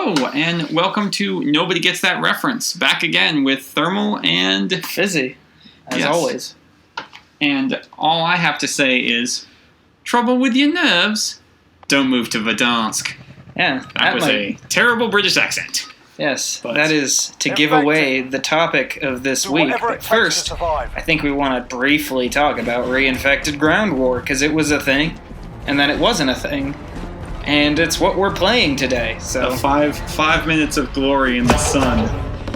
Hello, and welcome to Nobody Gets That Reference. Back again with Thermal and Fizzy, as always. And all I have to say is, trouble with your nerves? Don't move to Verdansk. Yeah. That was a terrible British accent. Yes, but that is to give away the topic of this week. But first, I think we want to briefly talk about Re-Infected Groundwar, because it was a thing, and then it wasn't a thing. And it's what we're playing today. So five minutes of glory in the sun.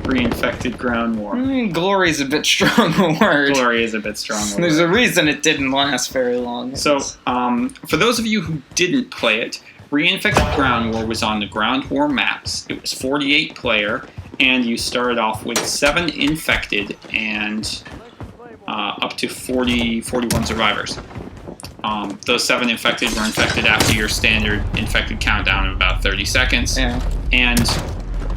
Re-Infected Groundwar. Glory is a bit strong a word. Glory is a bit strong a word. There's a reason it didn't last very long. So, for those of you who didn't play it, Re-Infected Groundwar was on the Groundwar maps. It was 48 player, and you started off with 7 infected and up to 41 survivors. Those 7 infected were infected after your standard infected countdown of about 30 seconds. Yeah. And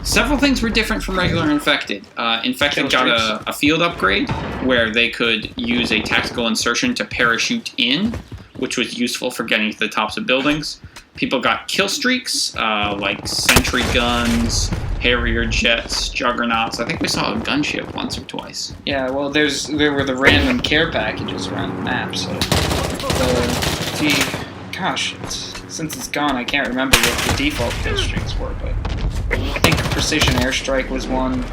several things were different from regular infected. Infected got a field upgrade where they could use a tactical insertion to parachute in, which was useful for getting to the tops of buildings. People got kill streaks, like sentry guns, Harrier jets, juggernauts. I think we saw a gunship once or twice. Yeah, well, there were the random care packages around the map, so... since it's gone, I can't remember what the default kill streaks were, but I think precision airstrike was one.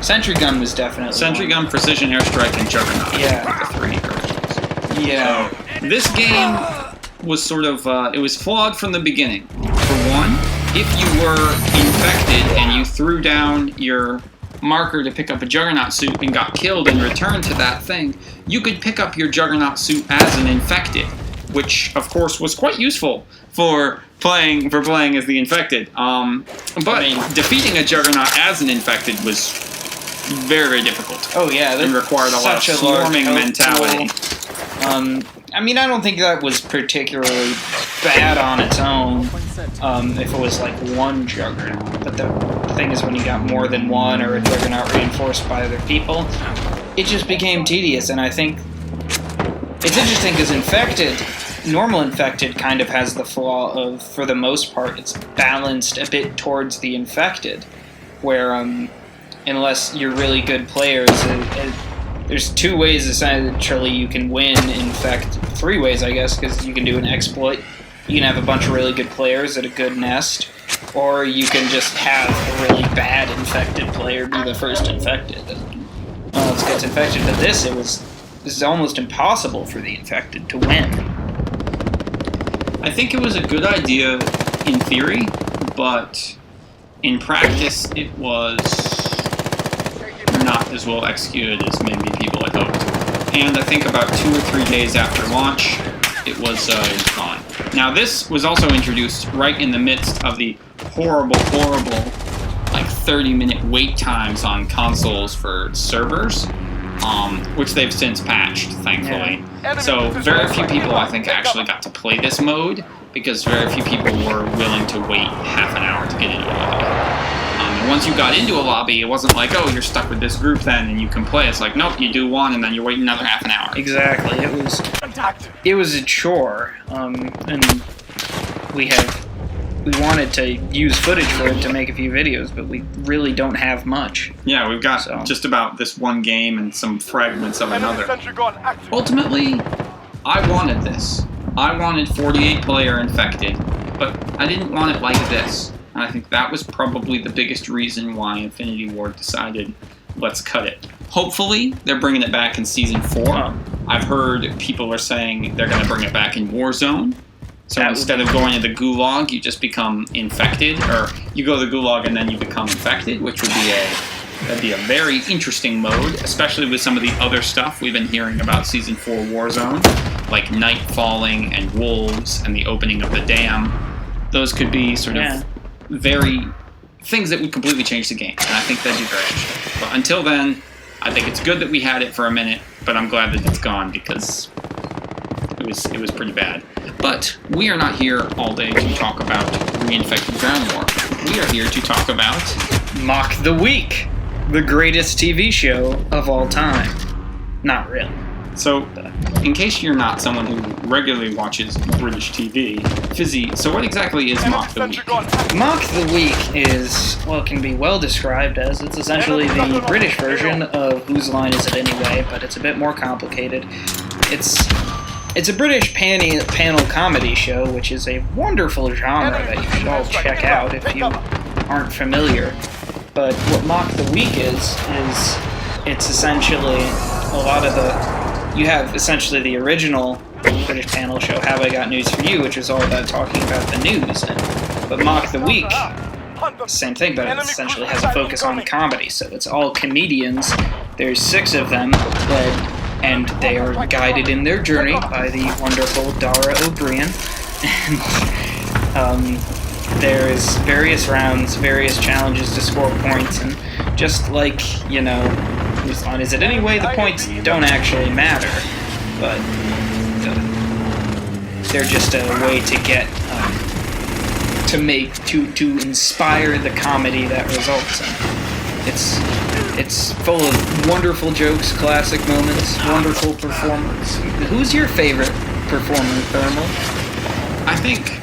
Sentry gun was definitely Sentry gun, precision airstrike, and juggernaut. Yeah. The 3 originals. Yeah. So, this game was sort of, it was flawed from the beginning. For one, if you were infected and you threw down your marker to pick up a Juggernaut suit and got killed and returned to that thing, you could pick up your Juggernaut suit as an infected, which of course was quite useful for playing as the infected. But defeating a Juggernaut as an infected was very, very difficult. Oh yeah, and required a lot of swarming mentality. I mean, I don't think that was particularly bad on its own, if it was like one Juggernaut. But the thing is, when you got more than one, or a Juggernaut reinforced by other people, it just became tedious. And I think it's interesting because normal infected kind of has the flaw of, for the most part, it's balanced a bit towards the infected, where unless you're really good players, there's 2 ways essentially you can win. In fact, 3 ways, I guess, because you can do an exploit. You can have a bunch of really good players at a good nest, or you can just have a really bad infected player be the first infected. It gets infected, but this is almost impossible for the infected to win. I think it was a good idea in theory, but in practice it was not as well executed as maybe people had hoped. And I think about 2 or 3 days after launch, it was gone. Now this was also introduced right in the midst of the horrible, like 30-minute wait times on consoles for servers, which they've since patched, thankfully. Yeah. So very few people, I think, actually got to play this mode, because very few people were willing to wait half an hour to get into a lobby. And once you got into a lobby, it wasn't like, oh, you're stuck with this group then and you can play. It's like, nope, you do one and then you're waiting another half an hour. Exactly. It was a chore, and we wanted to use footage for it to make a few videos, but we really don't have much. Yeah, we've got just about this one game and some fragments of another. Ultimately, I wanted this. I wanted 48 player infected, but I didn't want it like this. And I think that was probably the biggest reason why Infinity Ward decided, let's cut it. Hopefully, they're bringing it back in Season 4. I've heard people are saying they're going to bring it back in Warzone. So instead of going to the Gulag, you just become infected, or you go to the Gulag and then you become infected, which would be a very interesting mode, especially with some of the other stuff we've been hearing about Season 4 Warzone, like night falling and wolves and the opening of the dam. Those could be sort of very things that would completely change the game, and I think that'd be very interesting. But until then, I think it's good that we had it for a minute, but I'm glad that it's gone because it was pretty bad. But we are not here all day to talk about Re-Infected Groundwar. We are here to talk about Mock the Week, the greatest TV show of all time. Not really. So, in case you're not someone who regularly watches British TV, Fizzy, so what exactly is Mock the Week? Mock the Week is, well, it can be well described as, it's essentially the British version of Whose Line Is It Anyway, but it's a bit more complicated. It's a British panel comedy show, which is a wonderful genre that you should all check out if you aren't familiar. But what Mock the Week is it's essentially a lot of you have essentially the original British panel show, Have I Got News For You, which is all about talking about the news. But Mock the Week, same thing, but it essentially has a focus on comedy. So it's all comedians. There's 6 of them, and they are guided in their journey by the wonderful Dara O'Brien. And there's various rounds, various challenges to score points, and just like, Whose Line Is It Anyway, the points don't actually matter, but they're just a way to get, to inspire the comedy that results in. It's full of wonderful jokes, classic moments, wonderful performers. Who's your favorite performer, Thermal? I think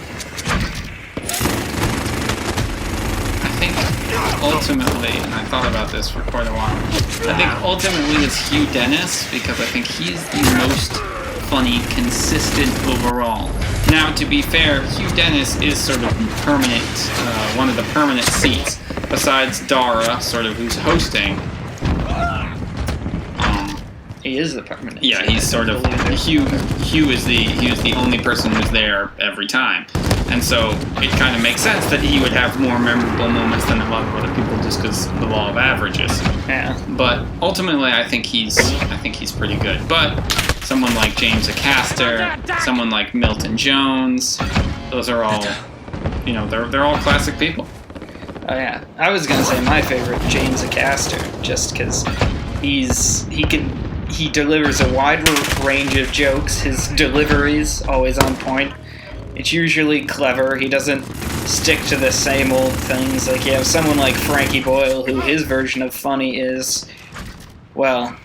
ultimately, and I thought about this for quite a while, I think ultimately it's Hugh Dennis, because I think he's the most funny, consistent overall. Now, to be fair, Hugh Dennis is sort of permanent, one of the permanent seats, besides Dara, sort of, who's hosting. He is the permanent. Yeah, he's sort of Hugh is the only person who's there every time, and so it kind of makes sense that he would have more memorable moments than a lot of other people, just because the law of averages. Yeah. But ultimately, I think he's pretty good. But someone like James Acaster, someone like Milton Jones, those are all, they're all classic people. Oh yeah, I was gonna say my favorite, James Acaster, just because he delivers a wide range of jokes. His delivery's always on point. It's usually clever. He doesn't stick to the same old things. Like, you have someone like Frankie Boyle, who his version of funny is, well,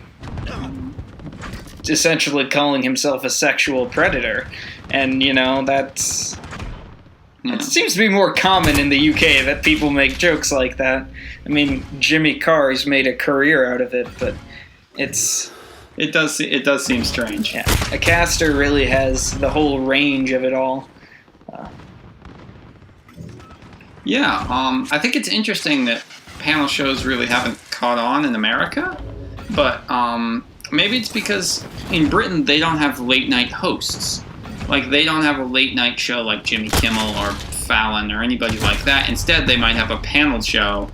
essentially calling himself a sexual predator. And, that's... It seems to be more common in the UK that people make jokes like that. I mean, Jimmy Carr's made a career out of it, but It does seem strange. Yeah, Acaster really has the whole range of it all. I think it's interesting that panel shows really haven't caught on in America, but maybe it's because in Britain they don't have late night hosts. Like, they don't have a late night show like Jimmy Kimmel or Fallon or anybody like that. Instead, they might have a panel show,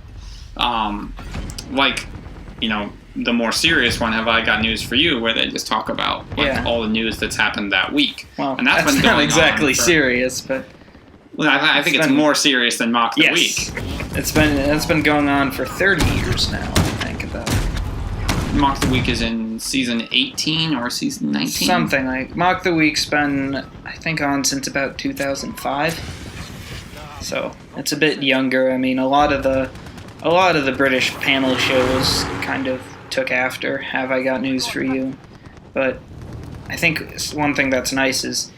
the more serious one, Have I Got News For You, where they just talk about all the news that's happened that week. Well, and that's been not exactly serious, but... Well, I think it's more serious than Mock the Week. It's been going on for 30 years now, I think, about it. Mock the Week is in season 18 or season 19? Something like... Mock the Week's been, I think, on since about 2005. So, it's a bit younger. I mean, a lot of the British panel shows kind of took after Have I Got News For You. But I think one thing that's nice is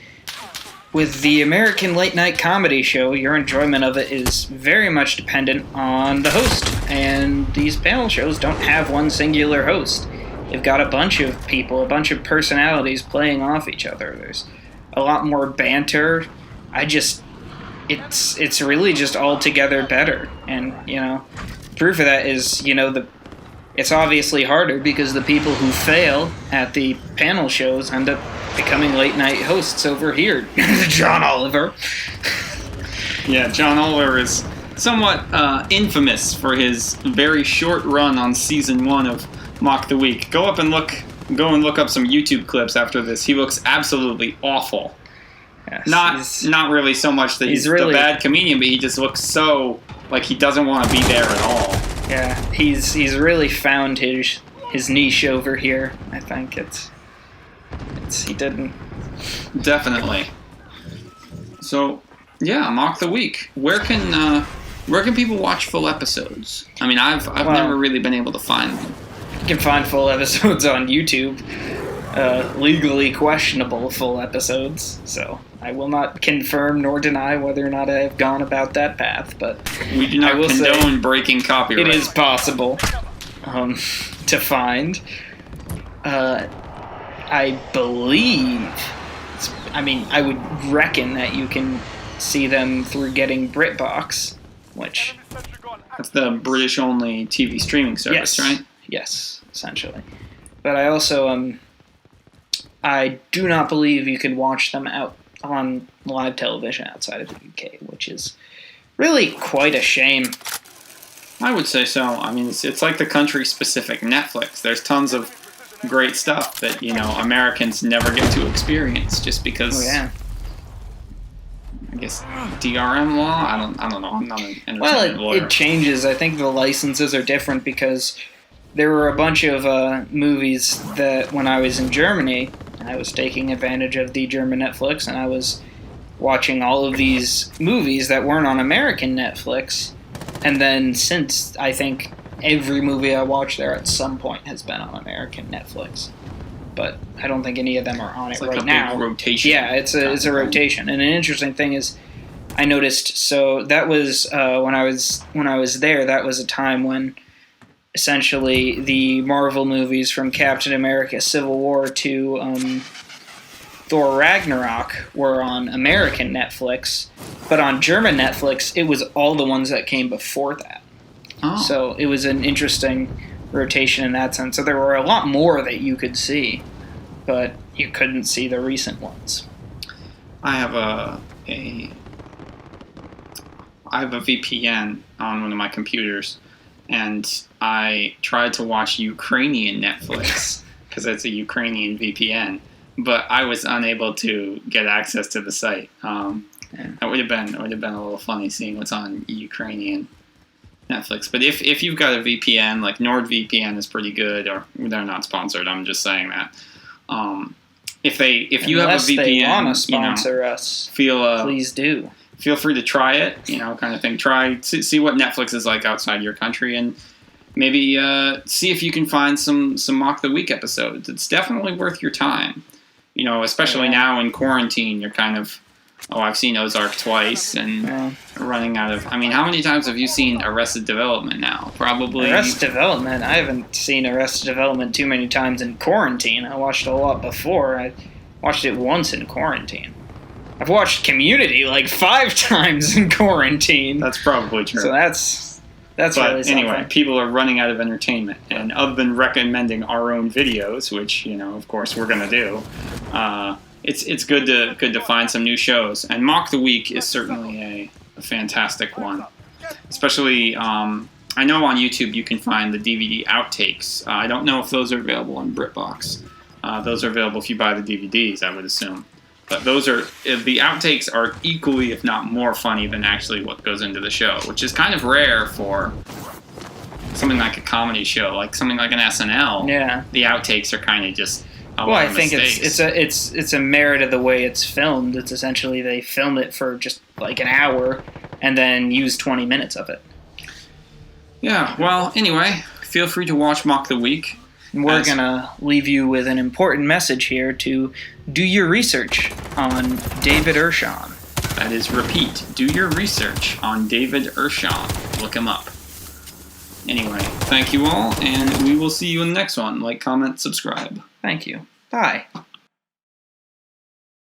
with the American late night comedy show, your enjoyment of it is very much dependent on the host. And these panel shows don't have one singular host. They've got a bunch of people, a bunch of personalities playing off each other. There's a lot more banter. It's really just altogether better. And, proof of that is, it's obviously harder because the people who fail at the panel shows end up becoming late night hosts over here. John Oliver. Yeah, John Oliver is somewhat infamous for his very short run on season 1 of Mock the Week. Go and look up some YouTube clips after this. He looks absolutely awful. Yes, not really so much that he's really, the bad comedian, but he just looks so like he doesn't want to be there at all. Yeah, he's really found his niche over here. I think he didn't. Definitely. So, yeah, Mock the Week. Where can people watch full episodes? I mean, I've never really been able to find them. You can find full episodes on YouTube. legally questionable full episodes, so I will not confirm nor deny whether or not I have gone about that path, but we do not condone breaking copyright. It is possible to find. I believe, I would reckon that you can see them through getting BritBox, which... That's the British-only TV streaming service, right? Yes, essentially. But I also, I do not believe you can watch them out on live television outside of the UK, which is really quite a shame. I would say so. I mean, it's like the country-specific Netflix. There's tons of great stuff that, Americans never get to experience just because... Oh, yeah. I guess DRM law? I don't know. I'm not an entertainment lawyer. It changes. I think the licenses are different because there were a bunch of movies that when I was in Germany, I was taking advantage of the German Netflix, and I was watching all of these movies that weren't on American Netflix. And then since, I think, every movie I watched there at some point has been on American Netflix. But I don't think any of them are on it right now. Big rotation. Yeah, it's a rotation. And an interesting thing is, I noticed. So that was when I was there. That was a time when, essentially, the Marvel movies from Captain America: Civil War to Thor: Ragnarok were on American Netflix, but on German Netflix, it was all the ones that came before that. Oh. So it was an interesting rotation in that sense. So there were a lot more that you could see, but you couldn't see the recent ones. I have a VPN on one of my computers, and I tried to watch Ukrainian Netflix because it's a Ukrainian VPN, but I was unable to get access to the site. That would have been a little funny seeing what's on Ukrainian Netflix. But if you've got a VPN, like NordVPN is pretty good, or they're not sponsored. I'm just saying that. If you have a VPN, they want to sponsor us, please do. Feel free to try it, kind of thing. See what Netflix is like outside your country, and maybe see if you can find some Mock the Week episodes. It's definitely worth your time. Especially now in quarantine, you're kind of, I've seen Ozark twice, and running out of... I mean, how many times have you seen Arrested Development now? Probably... Arrested Development? I haven't seen Arrested Development too many times in quarantine. I watched it a lot before. I watched it once in quarantine. I've watched Community like 5 times in quarantine. That's probably true. So that's really something. Anyway, people are running out of entertainment, and other than recommending our own videos, which, of course we're going to do, it's good to find some new shows, and Mock the Week is certainly a fantastic one. Especially, I know on YouTube you can find the DVD outtakes. I don't know if those are available on BritBox. Those are available if you buy the DVDs, I would assume. But the outtakes are equally, if not more, funny than actually what goes into the show, which is kind of rare for something like a comedy show, like something like an SNL. Yeah. The outtakes are kind of just... I think it's a merit of the way it's filmed. It's essentially they film it for just like an hour and then use 20 minutes of it. Yeah, well, anyway, feel free to watch Mock the Week. We're going to leave you with an important message here to do your research on David Ershon. That is, repeat, do your research on David Ershon. Look him up. Anyway, thank you all, and we will see you in the next one. Like, comment, subscribe. Thank you. Bye.